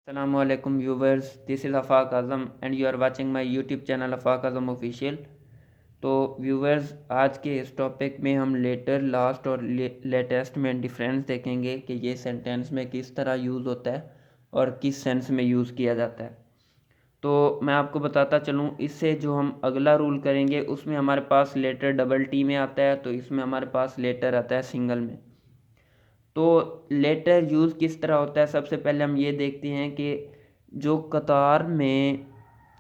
Assalamualaikum viewers, this is Afaq Azam and you are watching my YouTube channel Afaq Azam Official। तो viewers, आज के इस topic में हम लेटर, लास्ट और लेटेस्ट में डिफरेंस देखेंगे कि ये सेंटेंस में किस तरह यूज़ होता है और किस सेंस में यूज़ किया जाता है। तो मैं आपको बताता चलूँ, इससे जो हम अगला रूल करेंगे उसमें हमारे पास लेटर डबल टी में आता है, तो इसमें हमारे पास लेटर आता है सिंगल में। तो लेटर यूज़ किस तरह होता है, सबसे पहले हम ये देखते हैं कि जो कतार में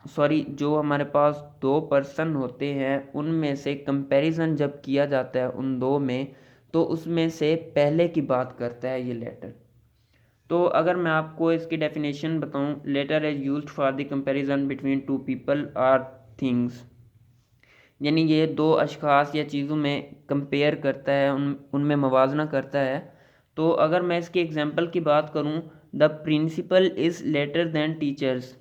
जो हमारे पास दो पर्सन होते हैं उनमें से कंपैरिजन जब किया जाता है उन दो में, तो उसमें से पहले की बात करता है ये लेटर। तो अगर मैं आपको इसकी डेफिनेशन बताऊं, later is used for the comparison between two people are things, यानी ये दो अशखास या चीज़ों में कंपेयर करता है, उनमें मवाजना करता है। तो अगर मैं इसकी एग्जांपल की बात करूं, the principal is later than teachers.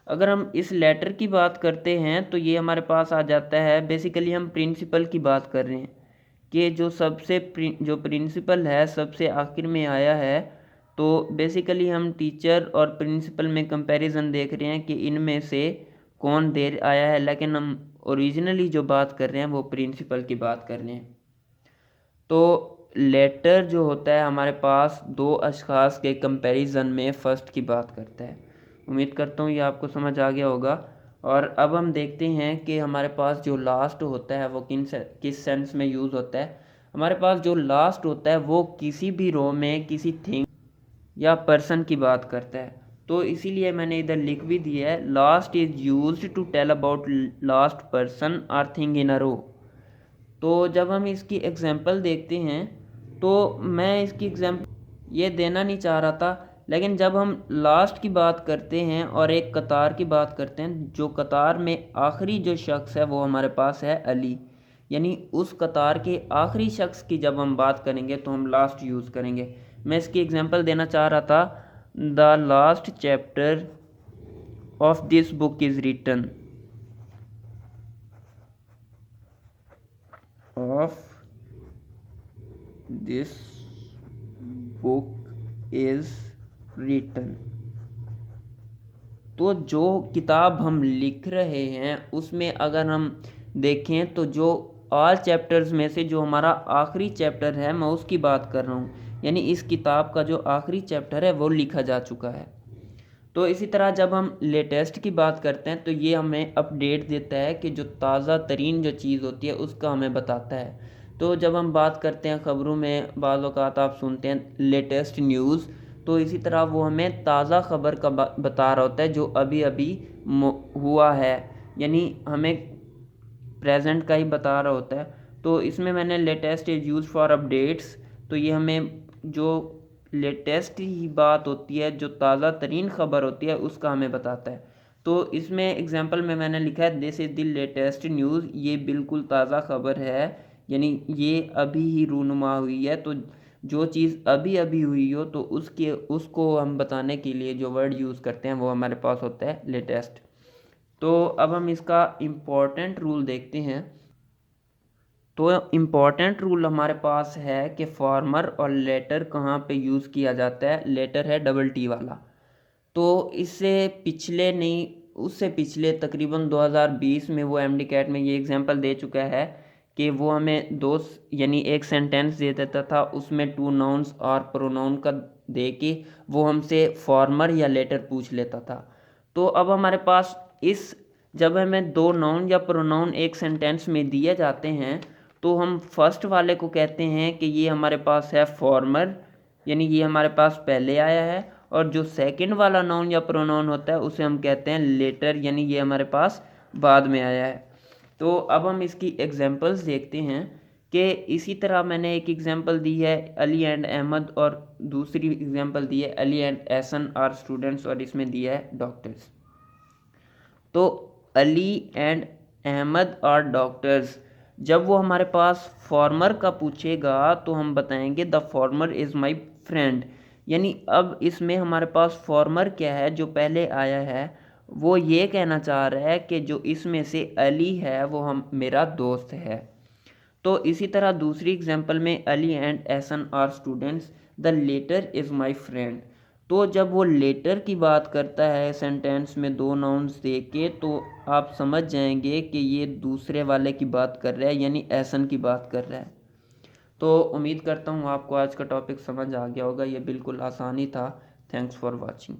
अगर हम इस लेटर की बात करते हैं तो ये हमारे पास आ जाता है, बेसिकली हम प्रिंसिपल की बात कर रहे हैं कि जो प्रिंसिपल है सबसे आखिर में आया है। तो बेसिकली हम टीचर और प्रिंसिपल में कंपैरिजन देख रहे हैं कि इनमें से कौन देर आया है, लेकिन हम ओरिजिनली जो बात कर रहे हैं वो प्रिंसिपल की बात कर रहे हैं। तो लेटर जो होता है हमारे पास दो अशखास के कंपैरिजन में फ़र्स्ट की बात करता है। उम्मीद करता हूँ ये आपको समझ आ गया होगा। और अब हम देखते हैं कि हमारे पास जो लास्ट होता है वो किस सेंस में यूज़ होता है। हमारे पास जो लास्ट होता है वो किसी भी रो में किसी थिंग या पर्सन की बात करता है। तो इसीलिए मैंने इधर लिख भी दिया है, last is used to tell about last person or thing in a row. तो जब हम इसकी एग्जांपल देखते हैं, तो मैं इसकी एग्जांपल ये देना नहीं चाह रहा था, लेकिन जब हम लास्ट की बात करते हैं और एक कतार की बात करते हैं, जो कतार में आखिरी जो शख्स है वो हमारे पास है अली, यानी उस कतार के आखिरी शख्स की जब हम बात करेंगे तो हम लास्ट यूज़ करेंगे। मैं इसकी एग्जांपल देना चाह रहा था, the last chapter of this book is written, of this book is written. तो जो किताब हम लिख रहे हैं उसमें अगर हम देखें तो जो ऑल चैप्टर्स में से जो हमारा आखिरी चैप्टर है मैं उसकी बात कर रहा हूँ, यानी इस किताब का जो आखिरी चैप्टर है वो लिखा जा चुका है। तो इसी तरह जब हम लेटेस्ट की बात करते हैं तो ये हमें अपडेट देता है कि जो ताज़ा तरीन जो चीज़ होती है उसका हमें बताता है। तो जब हम बात करते हैं ख़बरों में, बाज़ औक़ात आप सुनते हैं लेटेस्ट न्यूज़, तो इसी तरह वो हमें ताज़ा ख़बर का बता रहा होता है जो अभी अभी हुआ है, यानी हमें प्रेजेंट का ही बता रहा होता है। तो इसमें मैंने latest is use for updates, तो ये हमें जो लेटेस्ट ही बात होती है, जो ताज़ा तरीन ख़बर होती है उसका हमें बताता है। तो इसमें एग्जांपल में मैंने लिखा है this is the latest news, ये बिल्कुल ताज़ा ख़बर है, यानी ये अभी ही रूनुमा हुई है। तो जो चीज़ अभी अभी हुई हो तो उसको हम बताने के लिए जो वर्ड यूज़ करते हैं वो हमारे पास होता है लेटेस्ट। तो अब हम इसका इम्पोर्टेंट रूल देखते हैं। तो इम्पॉर्टेंट रूल हमारे पास है कि फॉर्मर और लेटर कहाँ पे यूज़ किया जाता है। लेटर है डबल टी वाला। तो इससे पिछले नहीं, उससे पिछले तकरीबन 2020 में वो एमडी कैट में ये एग्जांपल दे चुका है कि वो हमें दो यानी एक सेंटेंस दे देता था, उसमें टू नाउन्स और प्रोनाउन का दे के वो हमसे फॉर्मर या लेटर पूछ लेता था। तो अब हमारे पास इस जब हमें दो नाउन या प्रोनाउन एक सेंटेंस में दिए जाते हैं तो हम फर्स्ट वाले को कहते हैं कि ये हमारे पास है फॉर्मर, यानी ये हमारे पास पहले आया है। और जो सेकंड वाला नाउन या प्रोनाउन होता है उसे हम कहते हैं लेटर, यानी ये हमारे पास बाद में आया है। तो अब हम इसकी एग्जांपल्स देखते हैं कि इसी तरह मैंने एक एग्जांपल दी है अली एंड अहमद, और दूसरी एग्जांपल दी है Ali and Ehsan are students, और इसमें दिया है डॉक्टर्स। तो अली एंड अहमद और डॉक्टर्स, जब वो हमारे पास फॉर्मर का पूछेगा तो हम बताएंगे the former is my friend, यानी अब इसमें हमारे पास फॉर्मर क्या है, जो पहले आया है वो ये कहना चाह रहा है कि जो इसमें से अली है वो हम मेरा दोस्त है। तो इसी तरह दूसरी एग्जांपल में Ali and Ehsan are students, the latter is my friend. तो जब वो लेटर की बात करता है सेंटेंस में 2 नाउन्स दे के, तो आप समझ जाएंगे कि ये दूसरे वाले की बात कर रहा है, यानी ऐसन की बात कर रहा है। तो उम्मीद करता हूँ आपको आज का टॉपिक समझ आ गया होगा। ये बिल्कुल आसानी था। Thanks for watching.